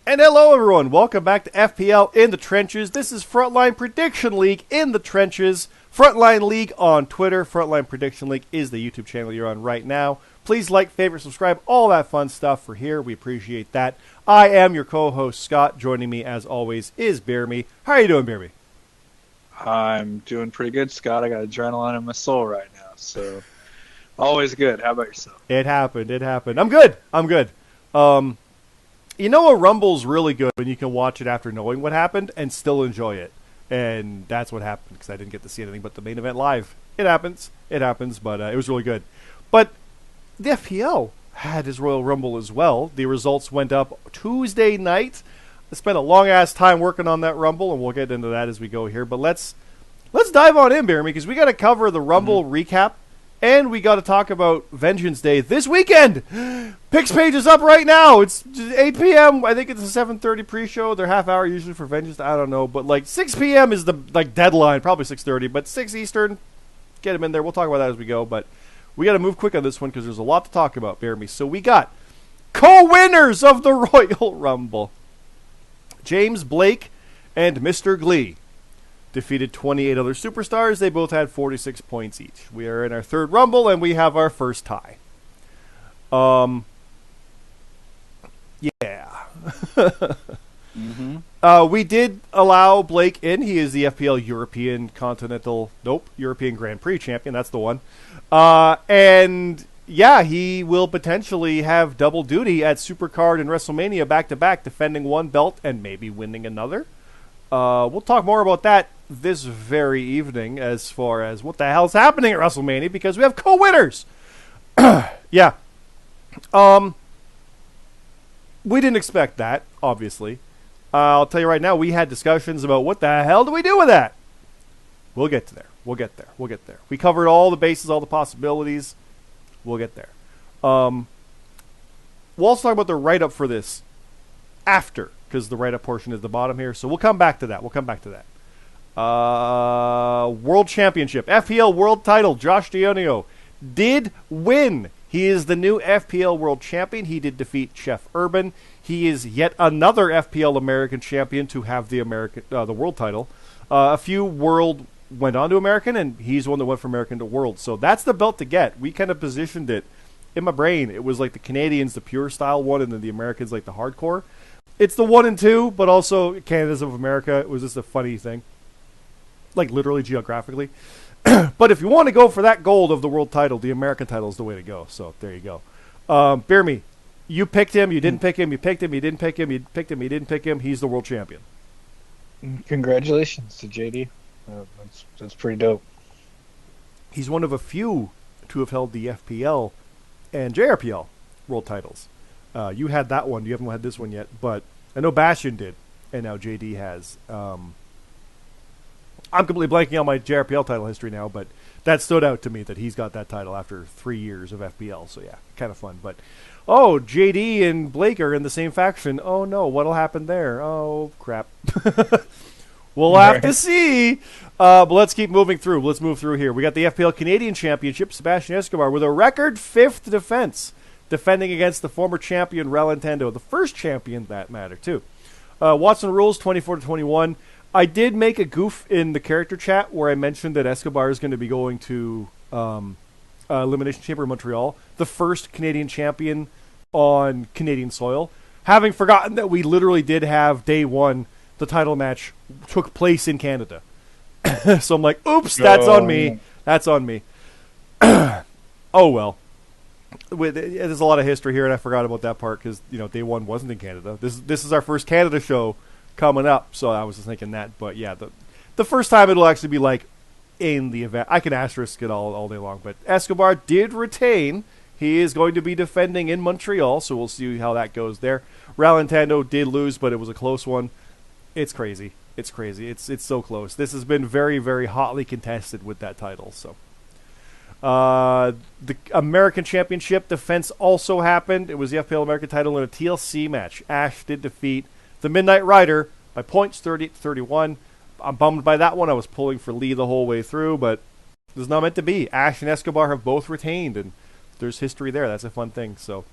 And hello, everyone. Welcome back to FPL in the Trenches. This is Frontline Prediction League in the Trenches. Frontline League on Twitter. Frontline Prediction League is the YouTube channel you're on right now. Please like, favorite, subscribe, all that fun stuff for here. We appreciate that. I am your co-host, Scott. Joining me, as always, is BeerMe. How are you doing, BeerMe? I'm doing pretty good, Scott. I got adrenaline in my soul right now, so always good. How about yourself? It happened. I'm good. You know, a Rumble's really good when you can watch it after knowing what happened and still enjoy it. And that's what happened because I didn't get to see anything but the main event live. It happens, but it was really good. But the FPL had his Royal Rumble as well. The results went up Tuesday night. I spent a long-ass time working on that Rumble, and we'll get into that as we go here. But let's dive on in, BeerMe, because we got to cover the Rumble recap. And we got to talk about Vengeance Day this weekend. Picks page is up right now. It's 8 p.m. I think it's a 7:30 pre-show. They're half hour usually for Vengeance. I don't know, but like 6 p.m. is the deadline. Probably 6:30, but 6 Eastern. Get them in there. We'll talk about that as we go. But we got to move quick on this one because there's a lot to talk about. Bear me. So we got co-winners of the Royal Rumble: James Blake and Mr. Glee. Defeated 28 other superstars. They both had 46 points each. We are in our third Rumble, and we have our first tie. Yeah. We did allow Blake in. He is the FPL European Grand Prix champion. That's the one. And yeah, he will potentially have double duty at Supercard and WrestleMania back-to-back, defending one belt and maybe winning another. We'll talk more about that this very evening as far as what the hell's happening at WrestleMania because we have co-winners. Yeah. We didn't expect that, obviously. I'll tell you right now, we had discussions about what the hell do we do with that? We'll get to there. We'll get there. We covered all the bases, all the possibilities. We'll get there. We'll also talk about the write-up for this after, because the write-up portion is the bottom here. So we'll come back to that. World Championship. FPL World Title. Josh Dionio did win. He is the new FPL World Champion. He did defeat Chef Urban. He is yet another FPL American Champion to have the World Title. A few World went on to American, and he's one that went from American to World. So that's the belt to get. We kind of positioned it in my brain. It was like the Canadians, the pure style one, and then the Americans, like the hardcore. It's the 1 and 2, but also Canada's of America. It was just a funny thing. Like, literally, geographically. But if you want to go for that gold of the world title, the American title is the way to go. So, there you go. BeerMe, you picked him, you didn't pick him, you picked him, you didn't pick him, you picked him, you didn't pick him. He's the world champion. Congratulations to JD. That's pretty dope. He's one of a few to have held the FPL and JRPL world titles. You had that one. You haven't had this one yet, but I know Bastion did, and now JD has. I'm completely blanking on my JRPL title history now, but that stood out to me that he's got that title after 3 years of FPL. So yeah, kind of fun. But JD and Blake are in the same faction. Oh no, what'll happen there? Oh crap. We'll have to see. But let's keep moving through. Let's move through here. We got the FPL Canadian Championship. Sebastian Escobar with a record 5th defense, defending against the former champion Ralentando, the first champion that matter too. Watson rules 24-21. I did make a goof in the character chat where I mentioned that Escobar is going to be going to Elimination Chamber in Montreal, the first Canadian champion on Canadian soil, having forgotten that we literally did have day one. The title match took place in Canada. So I'm like, oops, that's on me. That's on me. Oh well. There's a lot of history here, and I forgot about that part because day one wasn't in Canada. This is our first Canada show coming up, so I was just thinking that. But yeah, the first time it'll actually be like in the event. I can asterisk it all day long, but Escobar did retain. He is going to be defending in Montreal, so we'll see how that goes there. Ralentando did lose, but it was a close one. It's crazy. It's so close. This has been very, very hotly contested with that title. So, the American Championship defense also happened. It was the FPL American title in a TLC match. Ash did defeat the Midnight Rider by points, 30-31. I'm bummed by that one. I was pulling for Lee the whole way through, but it was not meant to be. Ash and Escobar have both retained, and there's history there. That's a fun thing. So,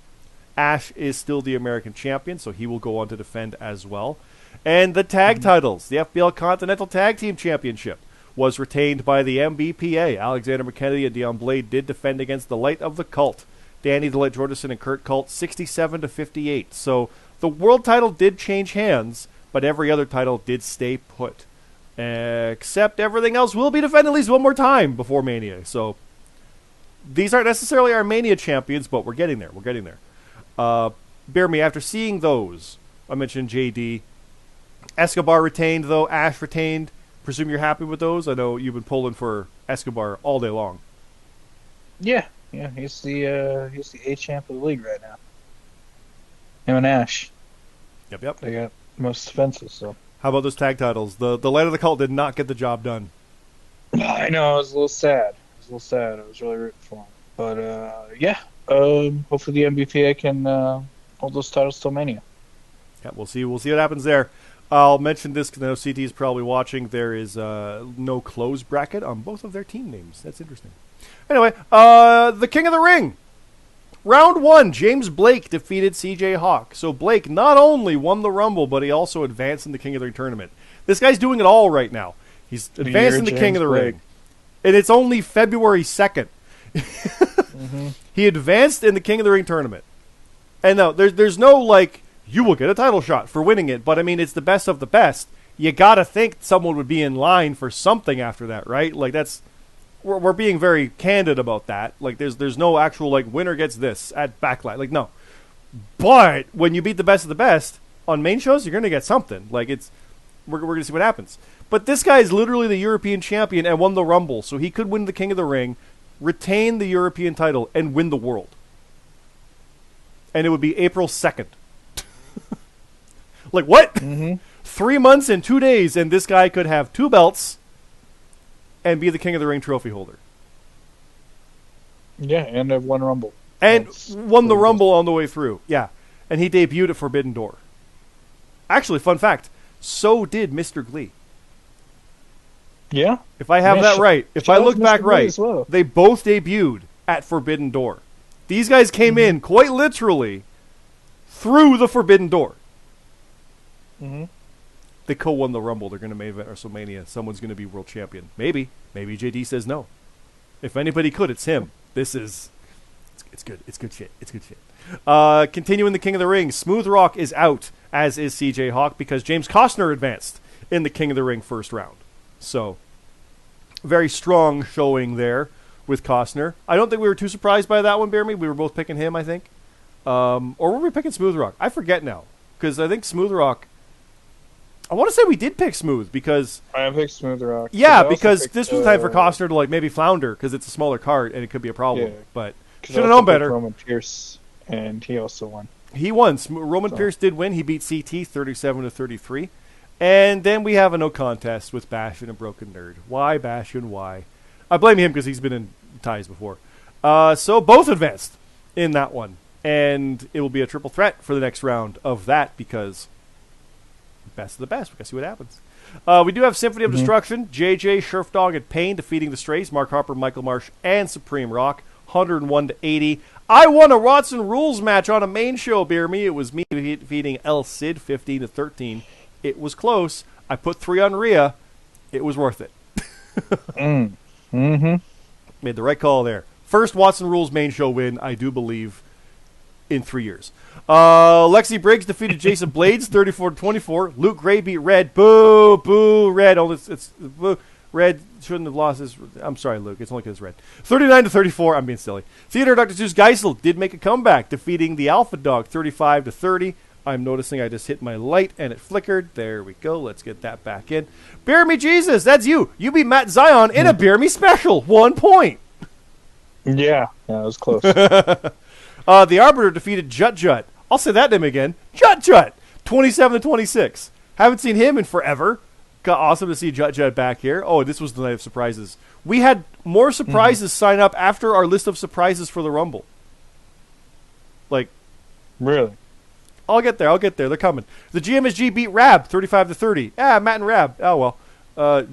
Ash is still the American champion, so he will go on to defend as well. And the tag titles, the FPL Continental Tag Team Championship, was retained by the MBPA. Alexander McKennedy and Dion Blade did defend against the Light of the Cult. Danny the Light Jordison and Kurt Cult, 67-58. So the world title did change hands, but every other title did stay put. Except everything else will be defended at least one more time before Mania. So these aren't necessarily our Mania champions, but we're getting there. We're getting there. BeerMe, after seeing those, I mentioned JD. Escobar retained, though. Ash retained. Presume you're happy with those? I know you've been pulling for Escobar all day long. Yeah, he's the A champ of the league right now. Him and Ash. Yep. They got most defenses, so. How about those tag titles? The Light of the Cult did not get the job done. I know, I was a little sad. I was really rooting for him. But, hopefully the MBPA can hold those titles till Mania. Yeah, we'll see. We'll see what happens there. I'll mention this because I know CT is probably watching. There is no close bracket on both of their team names. That's interesting. Anyway, the King of the Ring. Round 1, James Blake defeated CJ Hawk. So Blake not only won the Rumble, but he also advanced in the King of the Ring tournament. This guy's doing it all right now. He's advanced in the King of the Ring. And it's only February 2nd. He advanced in the King of the Ring tournament. And no, there's no, like, you will get a title shot for winning it. But, I mean, it's the best of the best. You got to think someone would be in line for something after that, right? Like, that's... We're being very candid about that. Like, there's no actual, like, winner gets this at Backlight. Like, no. But when you beat the best of the best on main shows, you're going to get something. Like, we're going to see what happens. But this guy is literally the European champion and won the Rumble, so he could win the King of the Ring, retain the European title, and win the world. And it would be April 2nd. Like, what? 3 months and 2 days, and this guy could have 2 belts and be the King of the Ring trophy holder. Yeah, and have won Rumble. And won the Rumble on the way through. Yeah. And he debuted at Forbidden Door. Actually, fun fact, so did Mr. Glee. Yeah? If I have that right, if I look back right, well. they both debuted at Forbidden Door. These guys came in, quite literally, through the Forbidden Door. They co-won the Rumble. They're going to main event WrestleMania. Someone's going to be world champion. Maybe. Maybe JD says no. If anybody could, it's him. This is... It's good. It's good shit. It's good shit. Continuing the King of the Ring, Smooth Rock is out, as is CJ Hawk, because James Costner advanced in the King of the Ring first round. So, very strong showing there with Costner. I don't think we were too surprised by that one, BeerMe. We were both picking him, I think. Or were we picking Smooth Rock? I forget now. Because I think Smooth Rock... I want to say we did pick Smooth because... I picked Smooth Rock. Yeah, because this was time for Costner to like maybe flounder because it's a smaller card and it could be a problem. Yeah, but should have known better. Roman Pierce, and he also won. He won. Roman Pierce did win. He beat CT 37-33. And then we have a no contest with Bastion and Broken Nerd. Why Bastion? Why? I blame him because he's been in ties before. So both advanced in that one. And it will be a triple threat for the next round of that because... best of the best. We gotta see what happens. We do have Symphony of Destruction, JJ, Sheriff and Payne defeating the Strays, Mark Harper, Michael Marsh, and Supreme Rock, 101-80. I won a Watson Rules match on a main show, BeerMe. It was me defeating El Cid, 15-13. It was close. I put 3 on Rhea. It was worth it. Made the right call there. First Watson Rules main show win, I do believe, in 3 years. Lexi Briggs defeated Jason Blades 34-24. Luke Gray beat Red. Boo, boo, Red. Oh, it's boo. Red shouldn't have lost his... I'm sorry, Luke. It's only because Red. 39-34. I'm being silly. Theodore Dr. Zeus Geisel did make a comeback, defeating the Alpha Dog 35-30. I'm noticing I just hit my light and it flickered. There we go. Let's get that back in. BeerMe Jesus, that's you. You beat Matt Zion in a BeerMe special. 1 point. Yeah, it was close. The Arbiter defeated Jut Jut. I'll say that name again. Jut Jut. 27-26. Haven't seen him in forever. Got awesome to see Jut Jut back here. Oh, this was the night of surprises. We had more surprises sign up after our list of surprises for the Rumble. Like, really? I'll get there. They're coming. The GMSG beat Rab 35-30. Matt and Rab. Oh, well.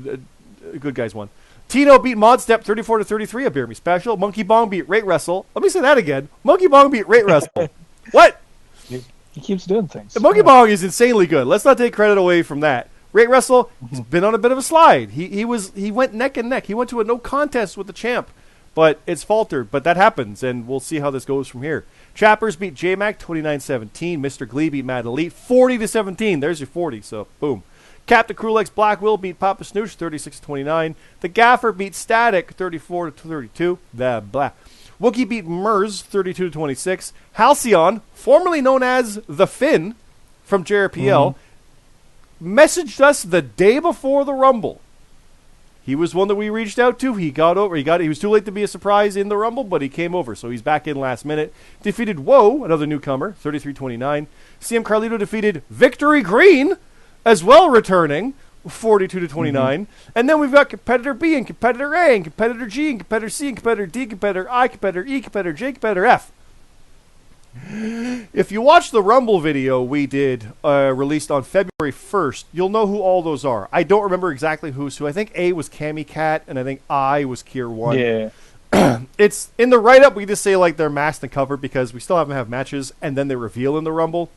Good guys won. Tino beat Modstep 34-33, a BeerMe special. Monkey Bong beat Rate Wrestle. Let me say that again. Monkey Bong beat Rate Wrestle. What? He keeps doing things. The Monkey Bong is insanely good. Let's not take credit away from that. Ray Russell, he's been on a bit of a slide. He went neck and neck. He went to a no contest with the champ, but it's faltered. But that happens, and we'll see how this goes from here. Chappers beat J-Mac 29-17. Mr. Glee beat Mad Elite 40-17. There's your 40, so boom. Captain Crulex Black Will beat Papa Snooch 36-29. The Gaffer beat Static 34-32. Blah, blah. Wookie beat Mers 32-26. Halcyon, formerly known as The Finn from JRPL, messaged us the day before the Rumble. He was one that we reached out to. He got over. He was too late to be a surprise in the Rumble, but he came over, so he's back in last minute. Defeated Woe, another newcomer, 33-29. CM Carlito defeated Victory Green, as well returning, 42-29. And then we've got Competitor B and Competitor A and Competitor G and Competitor C and Competitor D, Competitor I, Competitor E, Competitor J, Competitor F. If you watch the Rumble video we did, released on February 1st, you'll know who all those are. I don't remember exactly who's who. I think A was Cammy Cat, and I think I was Kier 1. Yeah. It's in the write-up, we just say like they're masked and covered because we still haven't had matches, and then they reveal in the Rumble.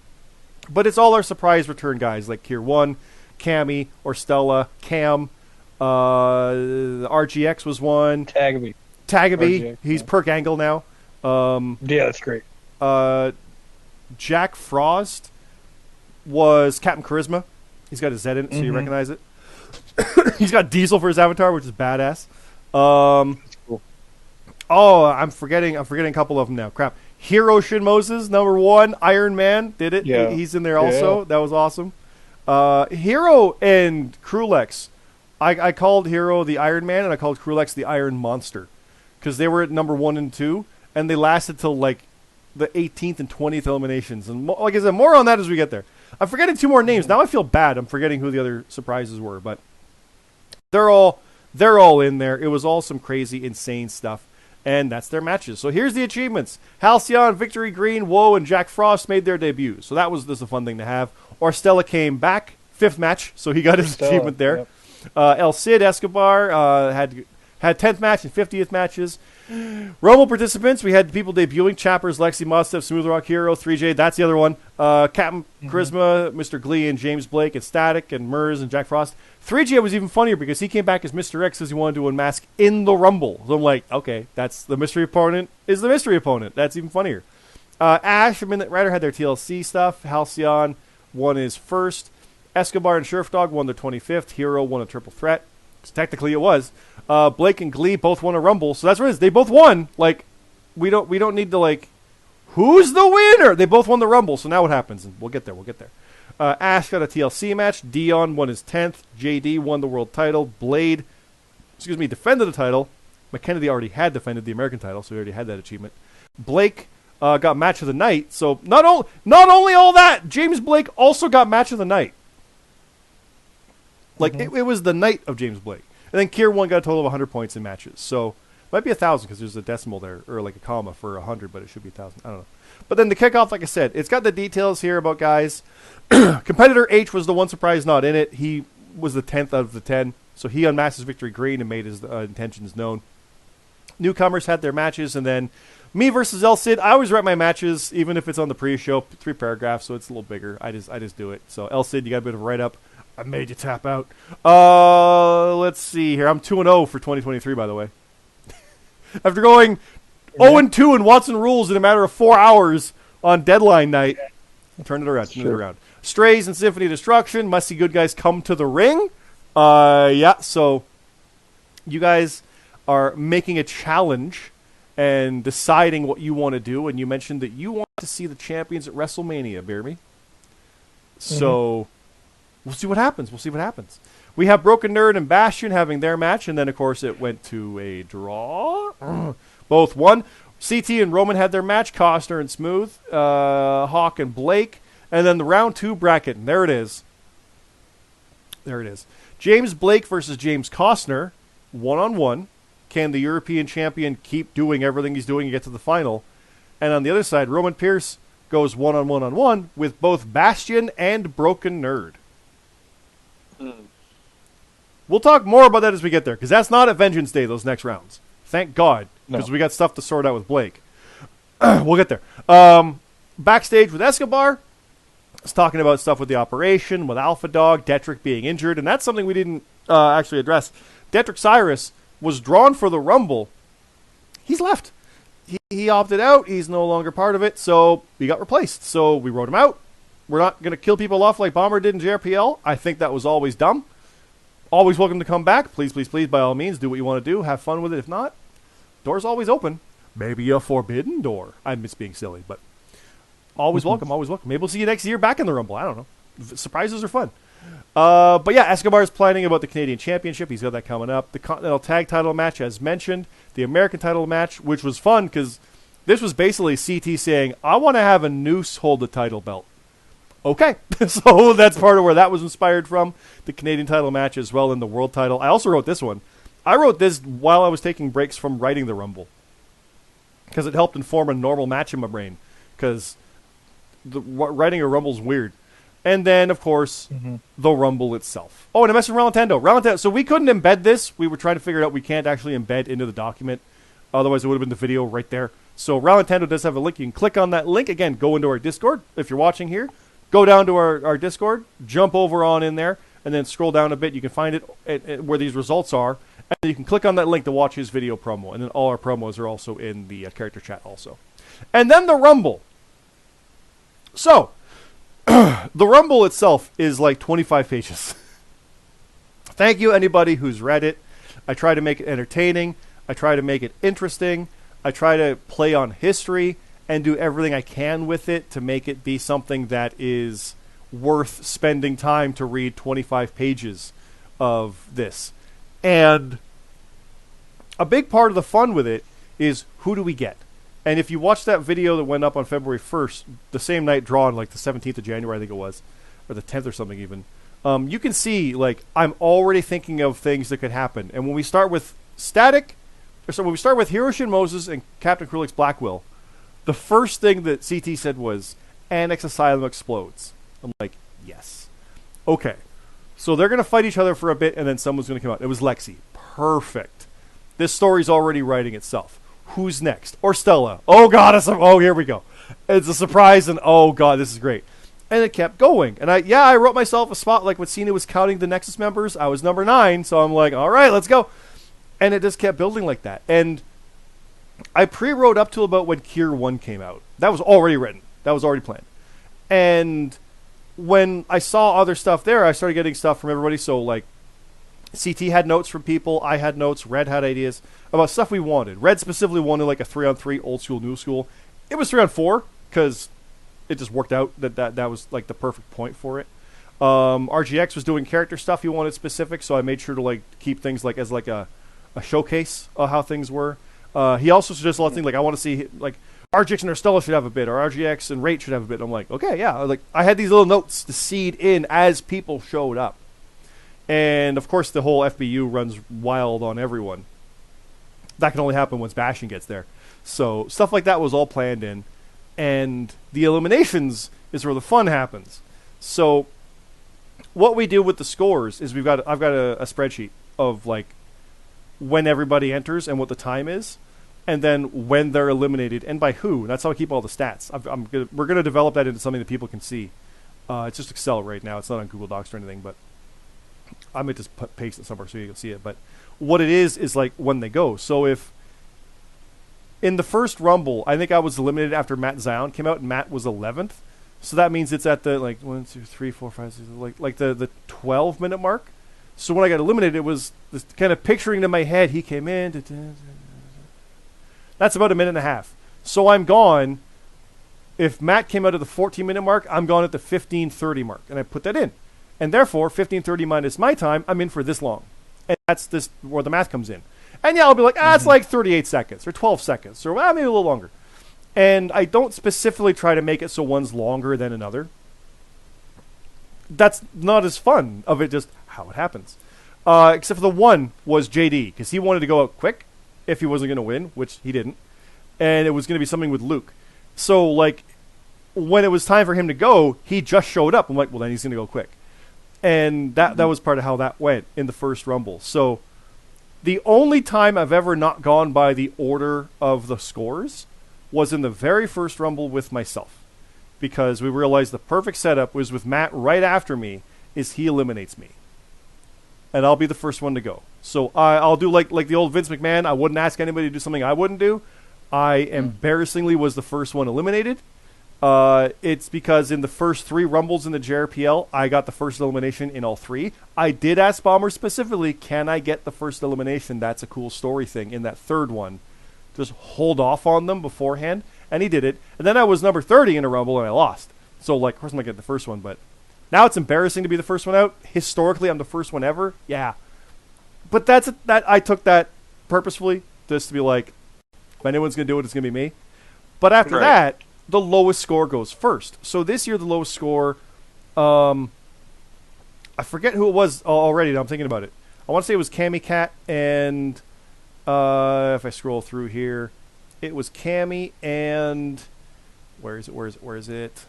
But it's all our surprise return guys, like Kier 1, Cammy, or Stella, Cam, RGX was one. Tagaby. RGX, he's Perk Angle now. Yeah, that's great. Jack Frost was Captain Charisma. He's got a Z in it, so you recognize it. He's got Diesel for his avatar, which is badass. That's cool. Oh, I'm forgetting a couple of them now. Crap. Hero Shin Moses, number 1. Iron Man did it. Yeah. He's in there also. Yeah. That was awesome. Hero and Crulex. I called Hero the Iron Man, and I called Crulex the Iron Monster. Because they were at number 1 and 2, and they lasted till like the 18th and 20th eliminations. And like I said, more on that as we get there. I'm forgetting 2 more names. Now I feel bad. I'm forgetting who the other surprises were, but they're all in there. It was all some crazy, insane stuff, and that's their matches. So here's the achievements. Halcyon, Victory Green, Woe, and Jack Frost made their debuts. So that was just a fun thing to have. Orstella came back, 5th match, so he got his achievement there. Yep. El Cid Escobar had 10th match and 50th matches. Rumble participants, we had people debuting: Chappers, Lexi, Mostef, Smooth Rock Hero, 3J, that's the other one. Captain Charisma, Mr. Glee, and James Blake, and Static, and Mers, and Jack Frost. 3J was even funnier because he came back as Mr. X because he wanted to unmask in the Rumble. So I'm like, okay, that's the mystery opponent is the mystery opponent. That's even funnier. Ash and Midnight Rider had their TLC stuff. Halcyon won his first. Escobar and Sheriff Dog won their 25th. Hero won a triple threat. Technically it was. Blake and Glee both won a Rumble, so that's what it is. They both won. Like, we don't need to, like, who's the winner? They both won the Rumble, so now what happens? And we'll get there. Ash got a TLC match. Dion won his 10th. JD won the world title. Blade, defended the title. McKennedy already had defended the American title, so he already had that achievement. Blake got match of the night. So not only all that, James Blake also got match of the night. Like, it was the night of James Blake. And then Kier 1 got a total of 100 points in matches. So, it might be 1,000 because there's a decimal there, or like a comma for 100, but it should be 1,000. I don't know. But then the kickoff, like I said, it's got the details here about guys. Competitor H was the one surprise not in it. He was the 10th out of the 10. So he unmasked his Victory Green and made his intentions known. Newcomers had their matches, and then me versus El Cid. I always write my matches, even if it's on the pre-show, 3 paragraphs, so it's a little bigger. I just do it. So El Cid, you got a bit of a write-up. I made you tap out. Let's see here. I'm 2-0 for 2023, by the way. After going 0-2 in Watson Rules in a matter of 4 hours on deadline night, turn it around. Strays and Symphony of Destruction. Must see good guys come to the ring. So you guys are making a challenge and deciding what you want to do, and you mentioned that you want to see the champions at WrestleMania, BeerMe. So we'll see what happens. We have Broken Nerd and Bastion having their match, and then, of course, it went to a draw. Both won. CT and Roman had their match, Costner and Smooth, Hawk and Blake, and then the round 2 bracket, and there it is. James Blake versus James Costner, 1-on-1. Can the European champion keep doing everything he's doing and get to the final? And on the other side, Roman Pierce goes 1-on-1 with both Bastion and Broken Nerd. We'll talk more about that as we get there, because that's not at Vengeance Day, those next rounds. Thank God, because we got stuff to sort out with Blake. We'll get there. backstage with Escobar, was talking about stuff with the operation, with Alpha Dog, Detrick being injured, and that's something we didn't actually address. Detrick Cyrus was drawn for the Rumble. He's left. He opted out. He's no longer part of it, so he got replaced. So we wrote him out. We're not going to kill people off like Bomber did in JRPL. I think that was always dumb. Always welcome to come back. Please, please, please, by all means, do what you want to do. Have fun with it. If not, door's always open. Maybe a forbidden door. I miss being silly, but always welcome, always welcome. Maybe we'll see you next year back in the Rumble. I don't know. Surprises are fun. But yeah, Escobar's planning about the Canadian Championship. He's got that coming up. The Continental Tag Title match, as mentioned. The American title match, which was fun because this was basically CT saying, I want to have a noose hold the title belt. Okay. So that's part of where that was inspired from. The Canadian title match as well, and the world title. I also wrote this one. I wrote this while I was taking breaks from writing the Rumble because it helped inform a normal match in my brain because writing a Rumble's weird. And then, of course, the Rumble itself. Oh, and I mentioned Rallentendo. So we couldn't embed this. We were trying to figure it out. We can't actually embed into the document. Otherwise, it would have been the video right there. So Rallentendo does have a link. You can click on that link. Again, go into our Discord. If you're watching here, go down to our Discord, jump over on in there, and then scroll down a bit. You can find it at where these results are. And you can click on that link to watch his video promo. And then all our promos are also in the character chat also. And then the Rumble. So the Rumble itself is like 25 pages. Thank you, anybody who's read it. I try to make it entertaining. I try to make it interesting. I try to play on history and do everything I can with it to make it be something that is worth spending time to read 25 pages of this. And a big part of the fun with it is who do we get? And if you watch that video that went up on February 1st, the same night drawn, like the 17th of January, I think it was, or the 10th or something even, you can see, like, I'm already thinking of things that could happen. And when we start with when we start with Hiroshi Moses and Captain Krulik's Blackwill, the first thing that CT said was, Annex Asylum explodes. I'm like, yes. Okay. So they're going to fight each other for a bit, and then someone's going to come out. It was Lexi. Perfect. This story's already writing itself. Who's next? Or Stella. Oh, God. Here we go. It's a surprise, and oh, God, this is great. And it kept going. And I wrote myself a spot, like when Cena was counting the Nexus members. I was number 9, so I'm like, all right, let's go. And it just kept building like that. And I pre-wrote up to about when Kier 1 came out. That was already written. That was already planned. And when I saw other stuff there, I started getting stuff from everybody. So, like, CT had notes from people. I had notes. Red had ideas about stuff we wanted. Red specifically wanted, like, a 3-on-3 old school, new school. It was 3-on-4 because it just worked out that was, like, the perfect point for it. RGX was doing character stuff he wanted specific, so I made sure to, like, keep things, like, as, like, a showcase of how things were. He also suggested a lot of things, like, I want to see, like, RGX and Stella should have a bit, or RGX and Rate should have a bit. I'm like, okay, yeah. Like, I had these little notes to seed in as people showed up. And, of course, the whole FBU runs wild on everyone. That can only happen once Bastion gets there. So, stuff like that was all planned in. And the eliminations is where the fun happens. So, what we do with the scores is I've got a spreadsheet of, like, when everybody enters and what the time is. And then when they're eliminated and by who. That's how I keep all the stats. We're going to develop that into something that people can see. It's just Excel right now. It's not on Google Docs or anything, but I might just paste it somewhere so you can see it. But what it is like when they go. So if in the first Rumble, I think I was eliminated after Matt Zion came out, and Matt was 11th. So that means it's at the, like, 1, 2, 3, 4, 5, 6, like the 12-minute mark. So when I got eliminated, it was this kind of picturing in my head. He came in. That's about a minute and a half. So I'm gone. If Matt came out at the 14-minute mark, I'm gone at the 15:30 mark. And I put that in. And therefore, 15:30 minus my time, I'm in for this long. And that's this where the math comes in. And yeah, I'll be like, it's like 38 seconds or 12 seconds or maybe a little longer. And I don't specifically try to make it so one's longer than another. That's not as fun of it, just how it happens. Except for the one was JD, because he wanted to go out quick if he wasn't going to win, which he didn't. And it was going to be something with Luke. So, like, when it was time for him to go, he just showed up. I'm like, well, then he's going to go quick. And that was part of how that went in the first Rumble. So, the only time I've ever not gone by the order of the scores was in the very first Rumble with myself. because we realized the perfect setup was with Matt right after me is he eliminates me. And I'll be the first one to go. So I'll do like the old Vince McMahon. I wouldn't ask anybody to do something I wouldn't do. I embarrassingly was the first one eliminated. It's because in the first 3 Rumbles in the JRPL, I got the first elimination in all 3. I did ask Bomber specifically, can I get the first elimination? That's a cool story thing in that 3rd one. Just hold off on them beforehand. And he did it. And then I was number 30 in a Rumble and I lost. So, like, of course I'm not getting the first one, but now it's embarrassing to be the first one out. Historically, I'm the first one ever. Yeah. But that I took that purposefully, just to be like, if anyone's going to do it, it's going to be me. But after that, the lowest score goes first. So this year, the lowest score, I forget who it was already. Now I'm thinking about it. I want to say it was Cammy Cat and, if I scroll through here, it was Cammy and, where is it?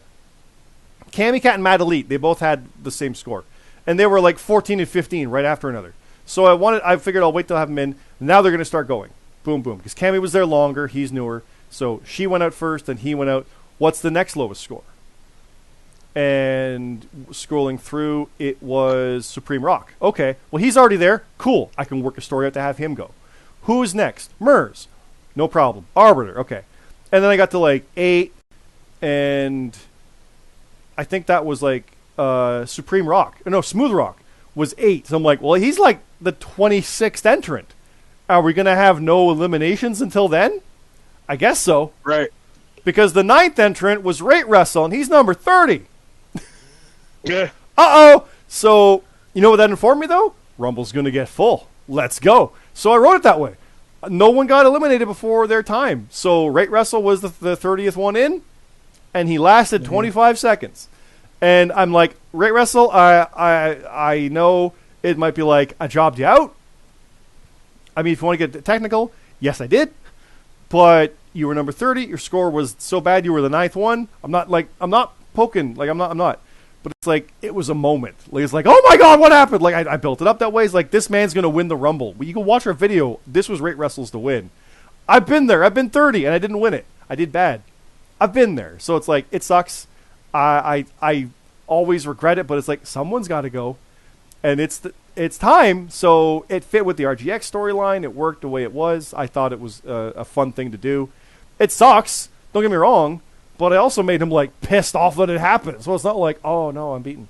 Cammy Cat and Mad Elite. They both had the same score. And they were like 14 and 15 right after another. So I figured I'll wait till I have them in. Now they're going to start going. Boom, boom. Because Cammy was there longer. He's newer. So she went out first, and he went out. What's the next lowest score? And scrolling through, it was Supreme Rock. Okay, well, he's already there. Cool. I can work a story out to have him go. Who's next? Mers. No problem. Arbiter. Okay. And then I got to like 8, and I think that was like Supreme Rock. No, Smooth Rock was 8. So I'm like, well, he's like the 26th entrant. Are we going to have no eliminations until then? I guess so. Right. Because the 9th entrant was Rate Wrestle, and he's number 30. Yeah. Uh-oh. So, you know what that informed me, though? Rumble's going to get full. Let's go. So I wrote it that way. No one got eliminated before their time. So Rate Wrestle was the 30th one in, and he lasted 25 seconds. And I'm like, Rate Wrestle, I know it might be like, I jobbed you out. I mean, if you want to get technical, yes, I did. But you were number 30. Your score was so bad you were the 9th one. I'm not poking. Like, I'm not. But it's like, it was a moment. Like, it's like, oh my God, what happened? Like, I built it up that way. It's like, this man's going to win the Rumble. You can watch our video. This was Rate Wrestle's to win. I've been there. I've been 30, and I didn't win it. I did bad. I've been there. So it's like, it sucks. I always regret it, but it's like, someone's got to go. And it's time, so it fit with the RGX storyline. It worked the way it was. I thought it was a fun thing to do. It sucks, don't get me wrong, but I also made him like pissed off that it happened. So it's not like, oh no, I'm beaten.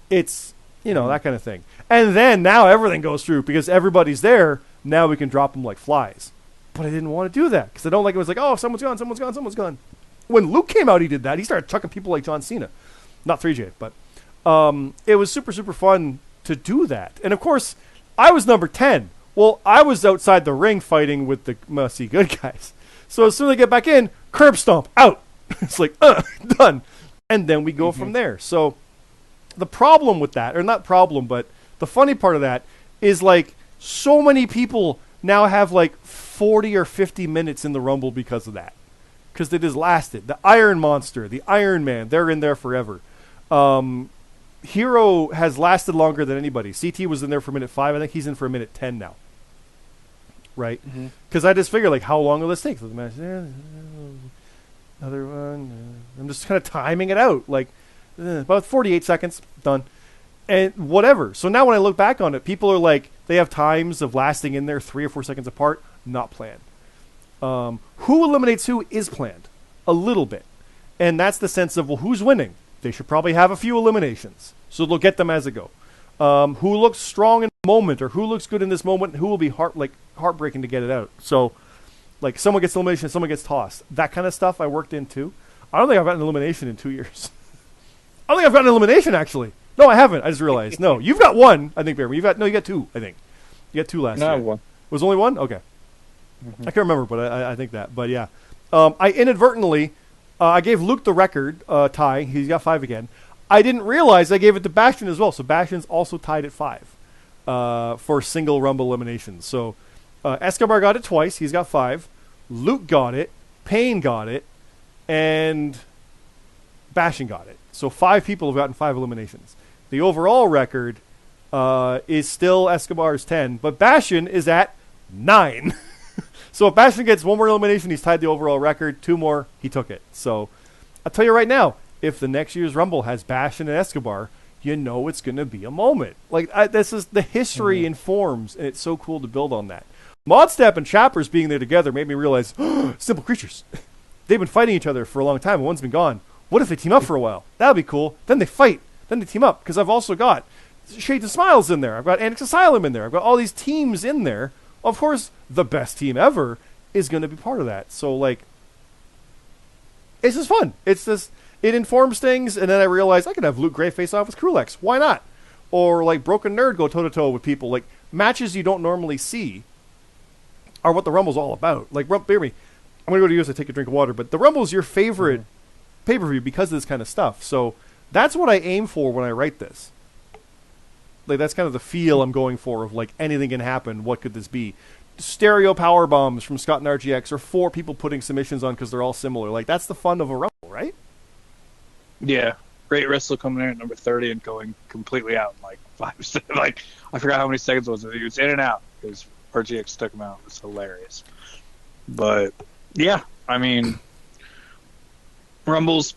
It's, that kind of thing. And then now everything goes through because everybody's there. Now we can drop them like flies. But I didn't want to do that because I don't like it. Was like, oh, someone's gone. When Luke came out, he did that. He started chucking people like John Cena. Not 3J, but it was super, super fun to do that. And of course, I was number 10. Well, I was outside the ring fighting with the messy good guys. So as soon as I get back in, curb stomp, out. It's like, done. And then we go from there. So the problem with that, or not problem, but the funny part of that is like so many people now have like 40 or 50 minutes in the Rumble because of that. Because it has lasted. The Iron Monster, the Iron Man, they're in there forever. Hero has lasted longer than anybody. CT was in there for minute 5. I think he's in for a minute 10 now. Right? Because I just figure, like, how long will this take? So the match, another one. I'm just kind of timing it out. Like, about 48 seconds, done. And whatever. So now when I look back on it, people are like, they have times of lasting in there 3 or 4 seconds apart. Not planned. Who eliminates who is planned. A little bit. And that's the sense of, well, who's winning? They should probably have a few eliminations. So they'll get them as they go. Who looks strong in the moment, or who looks good in this moment, who will be heartbreaking to get it out. So, like, someone gets elimination, someone gets tossed. That kind of stuff I worked in too. I don't think I've gotten an elimination in 2 years. I don't think I've gotten an elimination, actually. No, I haven't. I just realized. No, you've got one, I think, BeerMe. You got 2, I think. You got 2 last year. No, one. Was only 1? Okay. I can't remember, but I think that. But yeah. I inadvertently, I gave Luke the record tie. He's got 5 again. I didn't realize I gave it to Bastion as well. So Bastion's also tied at 5 for single Rumble eliminations. So Escobar got it twice. He's got 5. Luke got it. Payne got it. And Bastion got it. So 5 people have gotten 5 eliminations. The overall record is still Escobar's 10. But Bastion is at 9. So if Bastion gets 1 more elimination, he's tied the overall record. 2 more, he took it. So I'll tell you right now, if the next year's Rumble has Bastion and Escobar, you know it's going to be a moment. Like, this is the history informs, and it's so cool to build on that. Modstep and Chappers being there together made me realize, simple creatures. They've been fighting each other for a long time, and one's been gone. What if they team up for a while? That would be cool. Then they fight. Then they team up, because I've also got Shades of Smiles in there. I've got Annex Asylum in there. I've got all these teams in there. Of course, the best team ever is going to be part of that. So, like, it's just fun. It's just, it informs things, and then I realized I could have Luke Gray face off with Krulex. Why not? Or, like, Broken Nerd go toe-to-toe with people. Like, matches you don't normally see are what the Rumble's all about. Like, BeerMe, I'm going to go to you as I take a drink of water, but the Rumble's your favorite pay-per-view because of this kind of stuff. So that's what I aim for when I write this. Like, that's kind of the feel I'm going for of, like, anything can happen. What could this be? Stereo power bombs from Scott and RGX, or 4 people putting submissions on because they're all similar. Like, that's the fun of a Rumble, right? Yeah. Great wrestler coming in at number 30 and going completely out in, like, 5 seconds. Like, I forgot how many seconds it was. He was in and out because RGX took him out. It was hilarious. But, yeah, I mean, Rumble's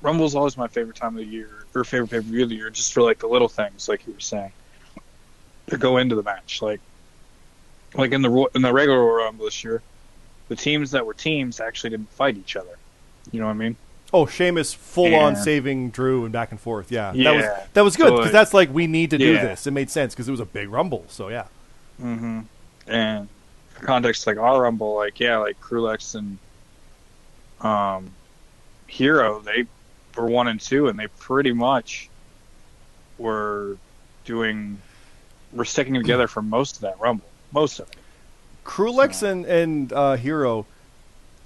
always my favorite time of the year, or favorite pay-per-view of the year, just for, like, the little things, like you were saying, that go into the match. Like in the regular Royal Rumble this year, the teams that were teams actually didn't fight each other. You know what I mean? Oh, Sheamus full-on saving Drew and back and forth. Yeah. That was good, because that's like, we need to do this. It made sense, because it was a big Rumble, so yeah. Mm-hmm. And for context, like our Rumble, like Krulex and Hero, they were 1 and 2, and they pretty much were sticking together for most of that Rumble. Most of it. Krulex and Hero,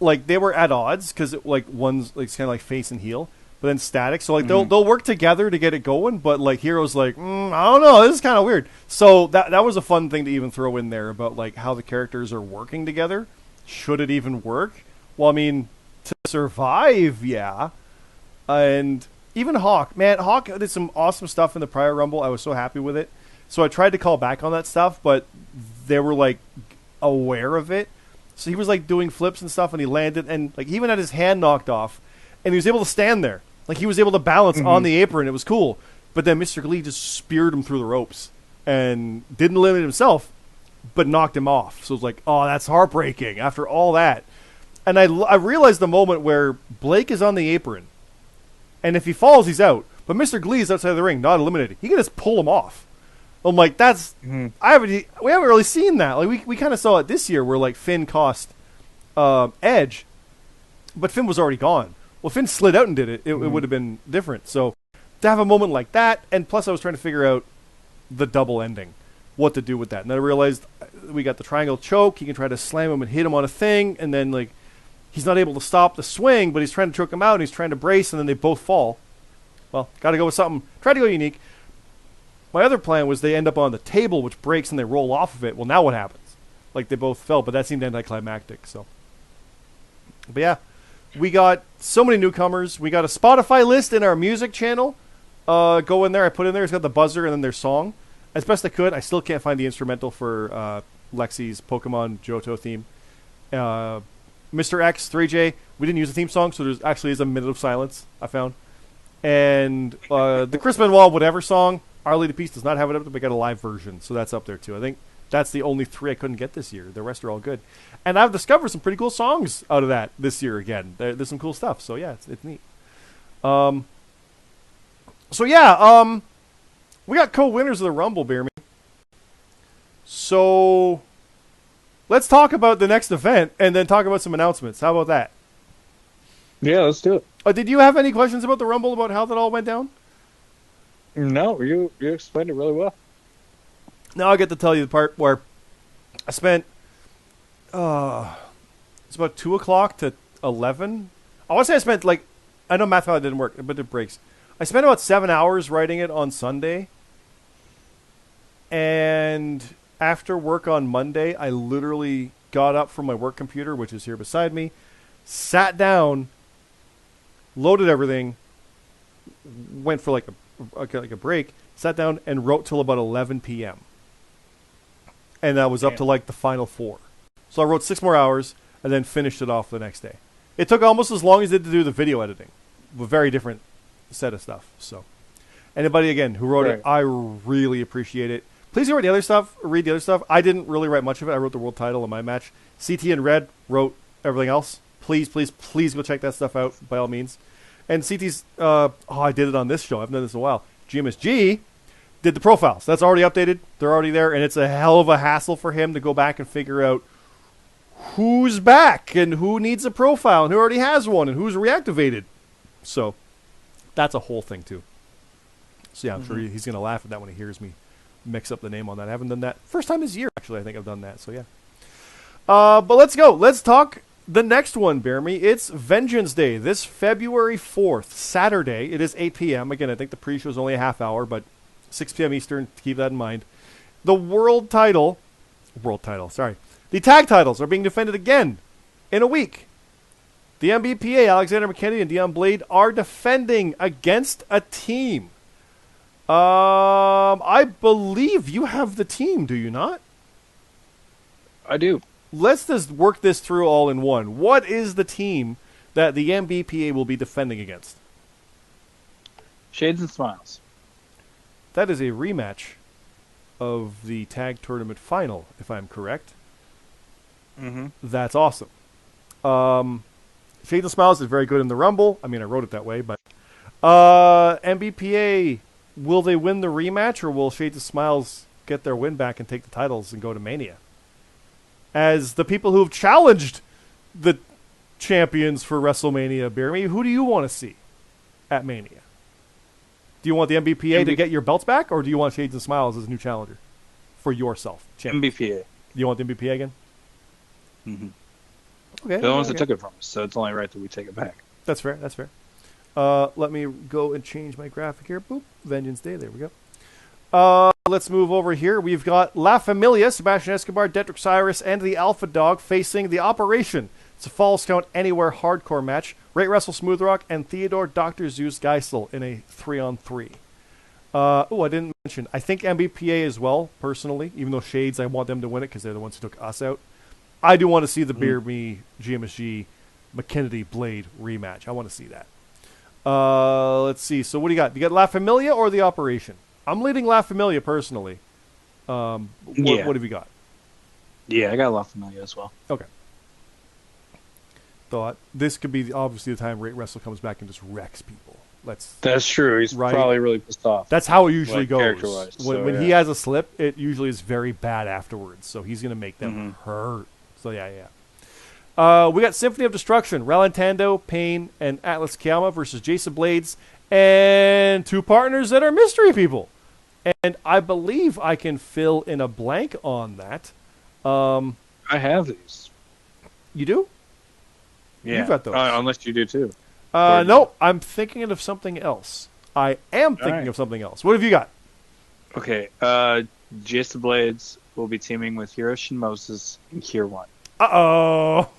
like, they were at odds, because like one's like kind of like face and heel, but then static. So like they'll work together to get it going, but like Hero's like, I don't know, this is kind of weird. So that was a fun thing to even throw in there about like how the characters are working together. Should it even work? Well, I mean, to survive, yeah. And even Hawk, man, Hawk did some awesome stuff in the prior Rumble. I was so happy with it. So I tried to call back on that stuff, but they were like aware of it. So he was like doing flips and stuff, and he landed, and like he even had his hand knocked off, and he was able to stand there. Like, he was able to balance on the apron. It was cool. But then Mr. Glee just speared him through the ropes and didn't limit himself, but knocked him off. So it was like, oh, that's heartbreaking after all that. And I realized the moment where Blake is on the apron, and if he falls, he's out. But Mr. Glee is outside the ring, not eliminated. He can just pull him off. I'm like, that's we haven't really seen that. Like, we kind of saw it this year where like Finn cost Edge, but Finn was already gone. Well, Finn slid out and did it. It would have been different. So to have a moment like that, and plus I was trying to figure out the double ending, what to do with that. And then I realized we got the triangle choke. He can try to slam him and hit him on a thing, and then like he's not able to stop the swing, but he's trying to choke him out, and he's trying to brace, and then they both fall. Well, got to go with something. Try to go unique. My other plan was they end up on the table, which breaks, and they roll off of it. Well, now what happens? Like, they both fell, but that seemed anticlimactic. So, but yeah, we got so many newcomers. We got a Spotify list in our music channel. Go in there. I put in there. It's got the buzzer and then their song. As best I could. I still can't find the instrumental for Lexi's Pokemon Johto theme. Mr. X, 3J, we didn't use the theme song, so there's actually is a minute of silence, I found. And the Chris Benoit whatever song, Our Lady Peace does not have it up, but we got a live version, so that's up there too. I think that's the only 3 I couldn't get this year. The rest are all good. And I've discovered some pretty cool songs out of that this year again. There's some cool stuff, so yeah, it's neat. We got co-winners of the Rumble, BeerMe. So let's talk about the next event and then talk about some announcements. How about that? Yeah, let's do it. Did you have any questions about the Rumble, about how that all went down? No, you explained it really well. Now I get to tell you the part where I spent, it's about 2 o'clock to 11. I want to say I spent, like, I know math didn't work, but it breaks. I spent about 7 hours writing it on Sunday. And after work on Monday, I literally got up from my work computer, which is here beside me, sat down, loaded everything, went for like a break, sat down and wrote till about 11 p.m. And I was up to like the final 4. So I wrote 6 more hours and then finished it off the next day. It took almost as long as it did to do the video editing. a very different set of stuff. So, anybody again who wrote it, I really appreciate it. Please read the other stuff. I didn't really write much of it. I wrote the world title in my match. CT and Red wrote everything else. Please go check that stuff out by all means. And CT's, I did it on this show. I haven't done this in a while. GMSG did the profiles. That's already updated. They're already there, and it's a hell of a hassle for him to go back and figure out who's back and who needs a profile and who already has one and who's reactivated. So that's a whole thing too. So yeah, I'm sure he's going to laugh at that when he hears me mix up the name on that. I haven't done that. First time this year, actually, I think I've done that. So yeah. But let's go. Let's talk the next one, BeerMe. It's Vengeance Day, this February 4th, Saturday. It is 8 p.m. Again, I think the pre-show is only a half hour, but 6 p.m. Eastern, keep that in mind. The the tag titles are being defended again in a week. The MBPA, Alexander McKennedy and Dion Blade, are defending against a team. I believe you have the team, do you not? I do. Let's just work this through all in one. What is the team that the MBPA will be defending against? Shades and Smiles. That is a rematch of the tag tournament final, if I'm correct. Mm-hmm. That's awesome. Shades and Smiles is very good in the Rumble. I mean, I wrote it that way, but MBPA, will they win the rematch, or will Shades and Smiles get their win back and take the titles and go to Mania? As the people who have challenged the champions for WrestleMania, BeerMe, who do you want to see at Mania? Do you want the MBPA to get your belts back, or do you want Shades and Smiles as a new challenger for yourself? Champions? MBPA. You want the MBPA again? Mm-hmm. Okay. They're the ones that took it from us, so it's only right that we take it back. That's fair. Let me go and change my graphic here. Boop. Vengeance Day. There we go. Let's move over here. We've got La Familia, Sebastian Escobar, Detrick Cyrus, and the Alpha Dog facing the Operation. It's a Falls Count Anywhere hardcore match. Ray Wrestle Smoothrock and Theodore Dr. Zeus Geisel in a 3-on-3. I didn't mention, I think MBPA as well, personally, even though Shades, I want them to win it because they're the ones who took us out. I do want to see the BeerMe, GMSG, McKennedy, Blade rematch. I want to see that. Let's see. So what do you got? You got La Familia or the Operation? I'm leading La Familia personally. What have you got? Yeah, I got La Familia as well. Okay. Thought this could be obviously the time Ray Wrestle comes back and just wrecks people. That's true. He's probably really pissed off. That's how it usually goes. Character-wise. When he has a slip, it usually is very bad afterwards. So he's going to make them hurt. So yeah. We got Symphony of Destruction, Ralantando, Payne, and Atlas Kiyama versus Jason Blades, and two partners that are mystery people. And I believe I can fill in a blank on that. I have these. You do? Yeah. You've got those. Unless you do too. No, I'm thinking of something else. I am thinking of something else. What have you got? Okay. Jason Blades will be teaming with Hiroshi Moses in Tier 1. Uh-oh.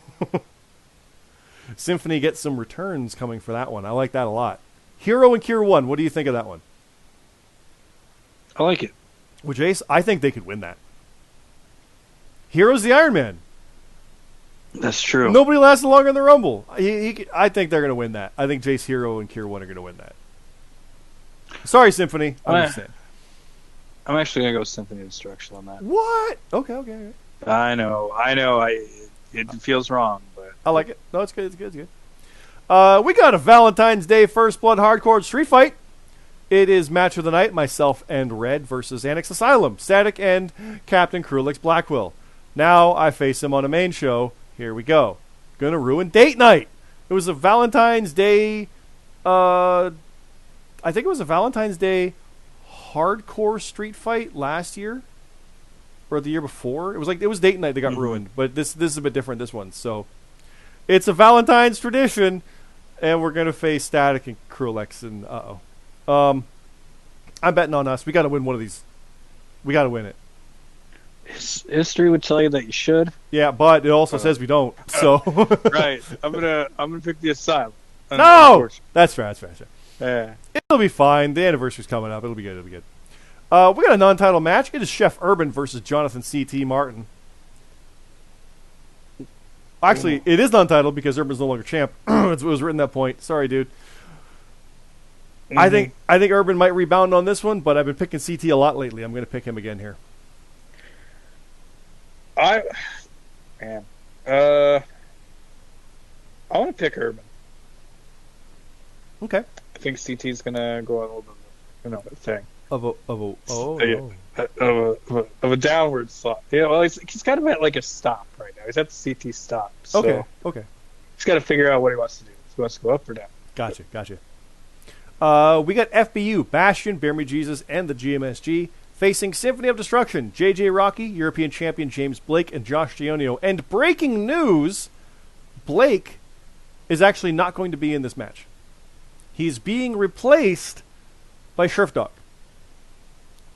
Symphony gets some returns coming for that one. I like that a lot. Hero and Cure 1, what do you think of that one? I like it. Well, Jace, I think they could win that. Hero's the Iron Man. That's true. Nobody lasted longer in the Rumble. I think they're going to win that. I think Jace, Hero, and Cure 1 are going to win that. Sorry, Symphony. I'm just saying. I'm actually going to go Symphony of Destruction on that. What? Okay. I know. It feels wrong, but I like it. No, it's good. It's good. We got a Valentine's Day First Blood Hardcore Street Fight. It is match of the night, myself and Red versus Annex Asylum, Static, and Captain Krulix Blackwell. Now I face him on a main show. Here we go. Gonna ruin date night. It was a Valentine's Day. I think it was a Valentine's Day hardcore street fight last year, or the year before. It was date night that got ruined, but this is a bit different. This one, so it's a Valentine's tradition, and we're gonna face Static and Krulix, and I'm betting on us. We got to win one of these. We got to win it. History would tell you that you should. Yeah, but it also says we don't. So right, I'm gonna pick the Asylum. No, that's fair. Yeah, it'll be fine. The anniversary's coming up. It'll be good. We got a non-title match. It is Chef Urban versus Jonathan C.T. Martin. Actually, it is non-title because Urban's no longer champ. It was written that point. Sorry, dude. I think Urban might rebound on this one, but I've been picking CT a lot lately. I'm going to pick him again here. I want to pick Urban. Okay. I think CT's gonna go on a little bit of a thing. Of a downward slot. Yeah, well, he's kind of at like a stop right now. He's at the CT stop. So Okay. He's got to figure out what he wants to do. If he wants to go up or down. Gotcha. We got FBU, Bastion, BeerMe Jesus, and the GMSG facing Symphony of Destruction, JJ Rocky, European champion James Blake, and Josh Gionio. And breaking news, Blake is actually not going to be in this match. He's being replaced by Sheriff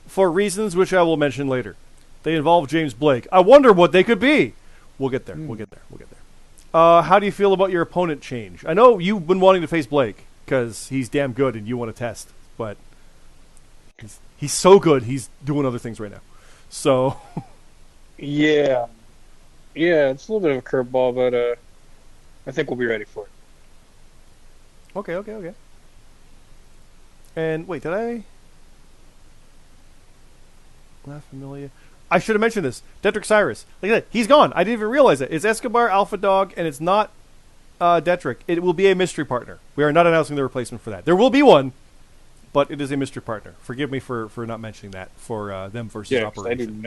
for reasons which I will mention later. They involve James Blake. I wonder what they could be. We'll get there. We'll get there. How do you feel about your opponent change? I know you've been wanting to face Blake because he's damn good and you want to test, but he's so good he's doing other things right now. So yeah, it's a little bit of a curveball, but I think we'll be ready for it. Okay. And wait, did I? Not familiar. I should have mentioned this. Detrick Cyrus. Like I said, he's gone. I didn't even realize it. It's Escobar, Alpha Dog, and it's not Detrick. It will be a mystery partner. We are not announcing the replacement for that. There will be one, but it is a mystery partner. Forgive me for not mentioning that for them versus Operation.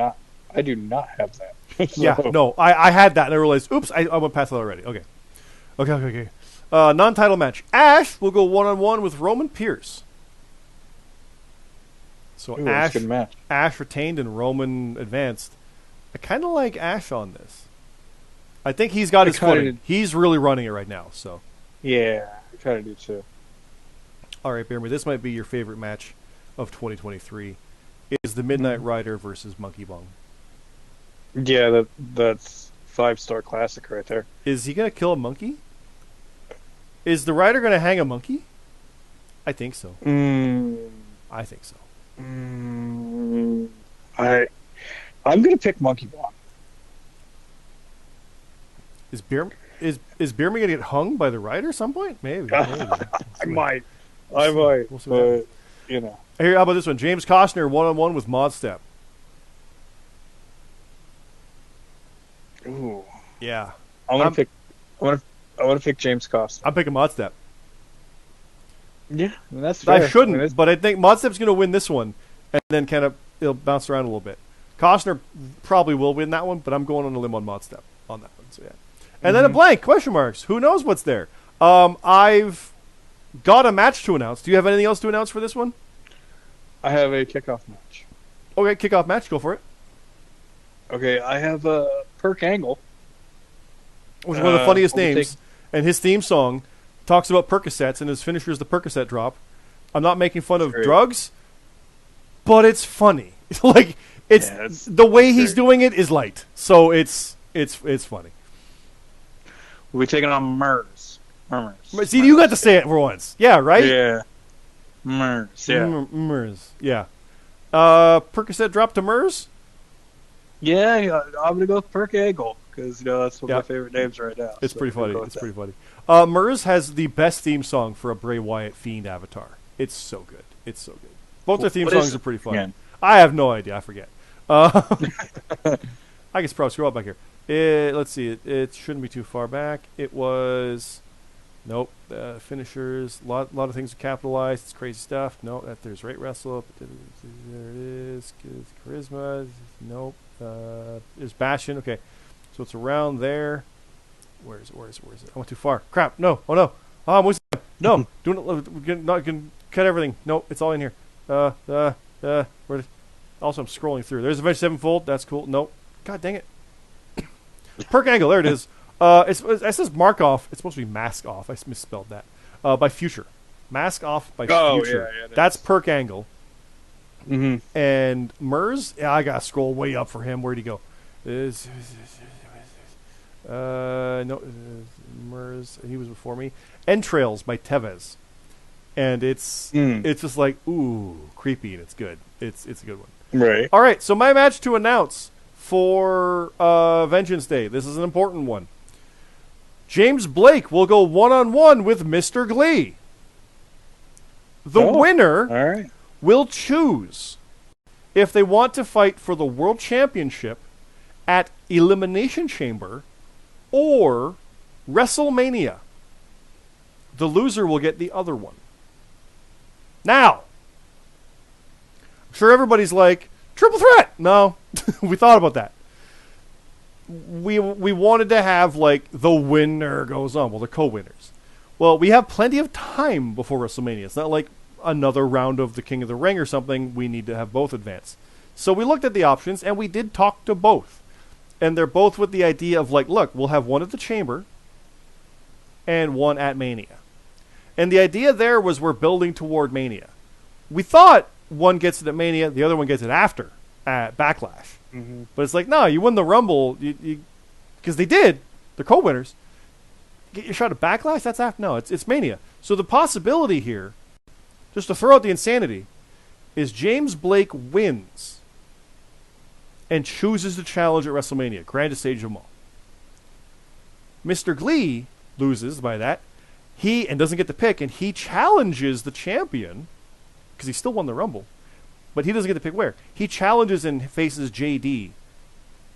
I do not have that. Yeah, no. I had that, and I realized, oops, I went past that already. Okay. Non-title match. Ash will go one-on-one with Roman Pierce. So Ooh, that's a good match. Ash retained and Roman advanced. I kind of like Ash on this. I think he's got his footing. He's really running it right now. So yeah, I kind of do too. All right, BeerMe, this might be your favorite match of 2023. It is the Midnight Rider versus Monkey Bong. Yeah, that's 5-star classic right there. Is he going to kill a monkey? Is the Rider going to hang a monkey? I think so. I think so. I'm gonna pick Monkey Bong. Is BeerMe gonna get hung by the Rider at some point? Maybe. I might. We'll see but you know. Here, how about this one? James Costner one-on-one with Mod Step. Ooh. Yeah. I want to pick James Costner. I'm picking Mod Step. Yeah, that's fair. I shouldn't, but I think Modstep's going to win this one, and then kind of it'll bounce around a little bit. Costner probably will win that one, but I'm going on a limb on Modstep on that one. So yeah, and then a blank question marks. Who knows what's there? I've got a match to announce. Do you have anything else to announce for this one? I have a kickoff match. Okay, kickoff match. Go for it. Okay, I have a Perk Angle, which is one of the funniest names, and his theme song talks about Percocets, and his finisher is the Percocet drop. I'm not making fun of drugs, but it's funny. Like it's the way he's doing it is light, so it's funny. We'll be taking on Murs. See, you got to say it for once. Yeah, right? Yeah. Murs. Yeah. Murs. Yeah. Percocet drop to Murs? Yeah, I'm gonna go with Perk Angle because that's one of my favorite names right now. It's pretty funny. It's pretty funny. Murs has the best theme song for a Bray Wyatt Fiend avatar. It's so good. Both their theme songs are pretty funny. Again? I have no idea. I forget. I guess probably scroll up back here. Let's see. It shouldn't be too far back. It was... Nope. Finishers. A lot of things are capitalized. It's crazy stuff. Nope. There's Rate Wrestle. There it is. Charisma. Nope. There's Bastion. Okay. So it's around there. Where is it? I went too far. Crap. No. Oh, no. Oh, I'm wasting time. No. We can cut everything. No, it's all in here. Also, I'm scrolling through. There's Avenged Sevenfold. That's cool. Nope. God dang it. Perk Angle. There it is. It says Mark Off. It's supposed to be Mask Off. I misspelled that. By Future. Mask Off by Future. Yeah, that's Perk Angle. Mm-hmm. And Murs, I got to scroll way up for him. Where'd he go? No, Murs. He was before me. Entrails by Tevez, and it's just like creepy, and it's good. It's a good one. Right. All right. So my match to announce for Vengeance Day. This is an important one. James Blake will go one-on-one with Mr. Glee. The winner all right. will choose if they want to fight for the World Championship at Elimination Chamber or WrestleMania. The loser will get the other one. Now, I'm sure everybody's like, triple threat! No, we thought about that. We wanted to have, like, the winner goes on. Well, the co-winners. Well, we have plenty of time before WrestleMania. It's not like another round of the King of the Ring or something. We need to have both advance. So we looked at the options, and we did talk to both. And they're both with the idea of, like, look, we'll have one at the Chamber and one at Mania. And the idea there was we're building toward Mania. We thought one gets it at Mania, the other one gets it after, at Backlash. Mm-hmm. But it's like, no, you win the Rumble, because they did. They're co-winners. Get your shot at Backlash? That's after. No, it's Mania. So the possibility here, just to throw out the insanity, is James Blake wins and chooses to challenge at WrestleMania, grandest stage of them all. Mr. Glee loses by that. He doesn't get to pick, and he challenges the champion because he still won the Rumble, but he doesn't get to pick where. He challenges and faces JD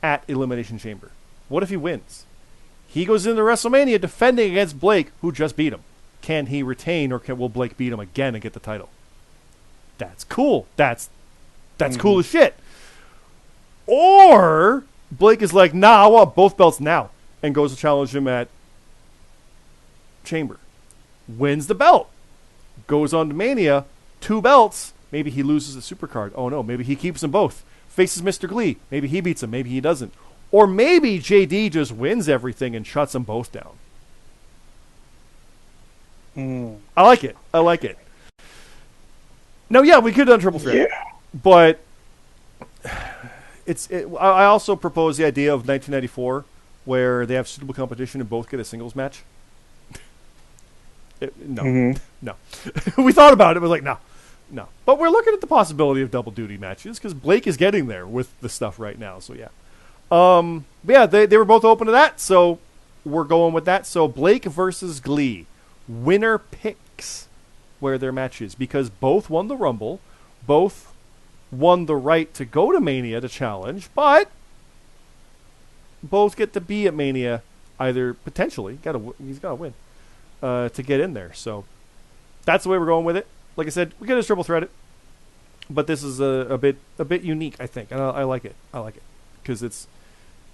at Elimination Chamber. What if he wins? He goes into WrestleMania defending against Blake, who just beat him. Can he retain, or will Blake beat him again and get the title? That's cool. That's cool as shit. Or Blake is like, nah, I want both belts now, and goes to challenge him at Chamber. Wins the belt. Goes on to Mania. 2 belts. Maybe he loses the Supercard. Oh no, maybe he keeps them both. Faces Mr. Glee. Maybe he beats him. Maybe he doesn't. Or maybe JD just wins everything and shuts them both down. I like it. Now, yeah, we could have done triple threat. Yeah. But I also propose the idea of 1994 where they have suitable competition and both get a singles match. No. We thought about it. It was like, no. But we're looking at the possibility of double duty matches because Blake is getting there with the stuff right now. So, yeah. But yeah, they were both open to that. So, we're going with that. So, Blake versus Glee. Winner picks where their match is because both won the Rumble. Both won the right to go to Mania to challenge. But both get to be at Mania either potentially. He's got to win. To get in there. So that's the way we're going with it. Like I said, we could have triple thread it, but this is a bit unique, I think, and I like it. I like it because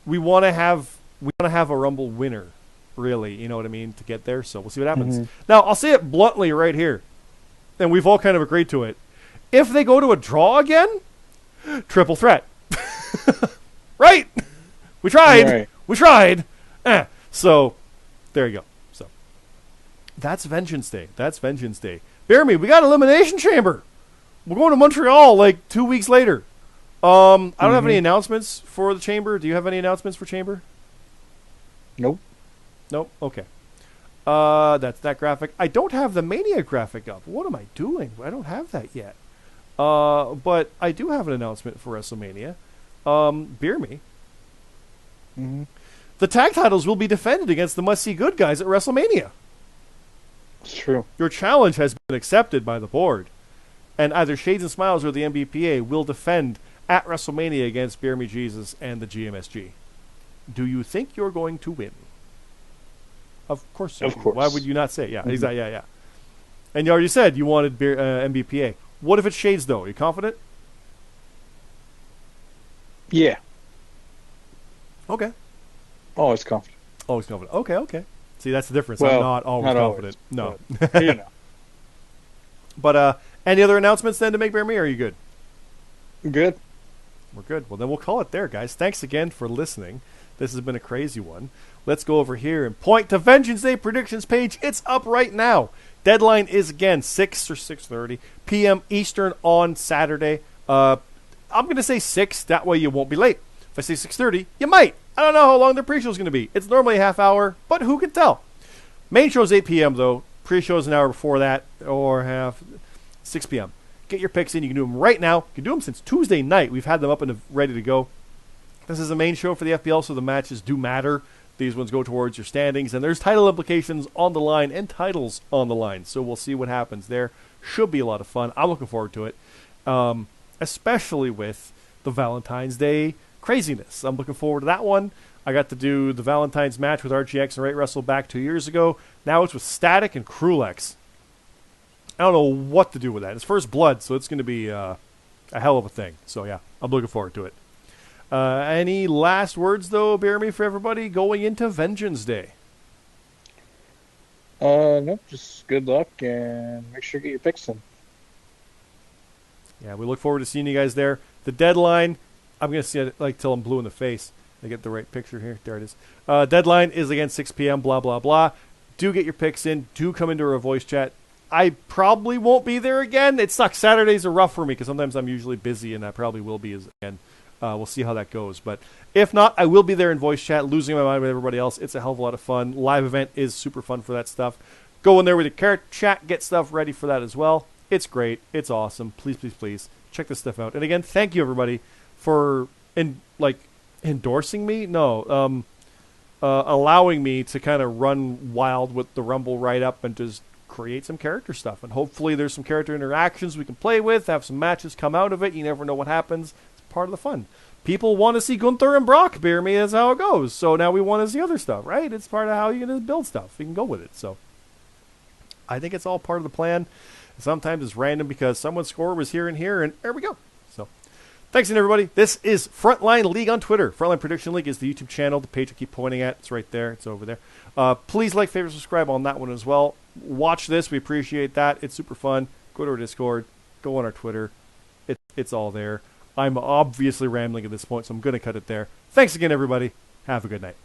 we want to have a Rumble winner, really. You know what I mean? To get there. So we'll see what happens. Now I'll say it bluntly right here, and we've all kind of agreed to it. If they go to a draw again, triple threat. Right? We tried. Right. We tried. So there you go. That's Vengeance Day. BeerMe, we got Elimination Chamber. We're going to Montreal like 2 weeks later. I don't have any announcements for the Chamber. Do you have any announcements for Chamber? Nope. Okay. That's that graphic. I don't have the Mania graphic up. What am I doing? I don't have that yet. But I do have an announcement for WrestleMania. BeerMe. The tag titles will be defended against the Must See Good guys at WrestleMania. It's true. Your challenge has been accepted by the board, and either Shades and Smiles or the MBPA will defend at WrestleMania against BeerMe Jesus and the GMSG. Do you think you're going to win? Of course. Of course. Why would you not say? Yeah, exactly. Yeah. And you already said you wanted MBPA. What if it's Shades though? Are you confident? Yeah. Okay. Always confident. Always confident. Okay. See, that's the difference. Well, I'm not always confident. No. But any other announcements then to make BeerMe, or are you good? Good. We're good. Well, then we'll call it there, guys. Thanks again for listening. This has been a crazy one. Let's go over here and point to Vengeance Day predictions page. It's up right now. Deadline is, again, 6 or 6:30 p.m. Eastern on Saturday. I'm going to say 6. That way you won't be late. If I say 6:30, you might. I don't know how long the pre-show is going to be. It's normally a half hour, but who can tell? Main show is 8 p.m., though. Pre-show is an hour before that, or 6 p.m. Get your picks in. You can do them right now. You can do them since Tuesday night. We've had them up and ready to go. This is the main show for the FPL, so the matches do matter. These ones go towards your standings, and there's title implications on the line and titles on the line. So we'll see what happens there. Should be a lot of fun. I'm looking forward to it, especially with the Valentine's Day craziness. I'm looking forward to that one. I got to do the Valentine's match with RGX and Rate Russell back 2 years ago. Now it's with Static and Crulex. I don't know what to do with that. It's first blood, so it's going to be a hell of a thing. So yeah, I'm looking forward to it. Any last words, though, BeerMe, for everybody going into Vengeance Day? Nope, just good luck and make sure to get your picks in. Yeah, we look forward to seeing you guys there. The deadline, I'm going to see it like till I'm blue in the face. I get the right picture here. There it is. Deadline is again 6 p.m., blah, blah, blah. Do get your picks in. Do come into our voice chat. I probably won't be there again. It sucks. Saturdays are rough for me because sometimes I'm usually busy, and I probably will be again. We'll see how that goes. But if not, I will be there in voice chat, losing my mind with everybody else. It's a hell of a lot of fun. Live event is super fun for that stuff. Go in there with your character chat. Get stuff ready for that as well. It's great. It's awesome. Please, please, please check this stuff out. And again, thank you, everybody, for endorsing me. No, allowing me to kind of run wild with the Rumble write-up and just create some character stuff. And hopefully there's some character interactions we can play with, have some matches come out of it. You never know what happens. It's part of the fun. People want to see Gunther and Brock, BeerMe. That's how it goes. So now we want to see other stuff, right? It's part of how you're going to build stuff. You can go with it. So I think it's all part of the plan. Sometimes it's random because someone's score was here and here, and there we go. So thanks again, everybody. This is Frontline League on Twitter. Frontline Prediction League is the YouTube channel. The page I keep pointing at. It's right there. It's over there. Please like, favorite, subscribe on that one as well. Watch this. We appreciate that. It's super fun. Go to our Discord. Go on our Twitter. It's all there. I'm obviously rambling at this point, so I'm going to cut it there. Thanks again, everybody. Have a good night.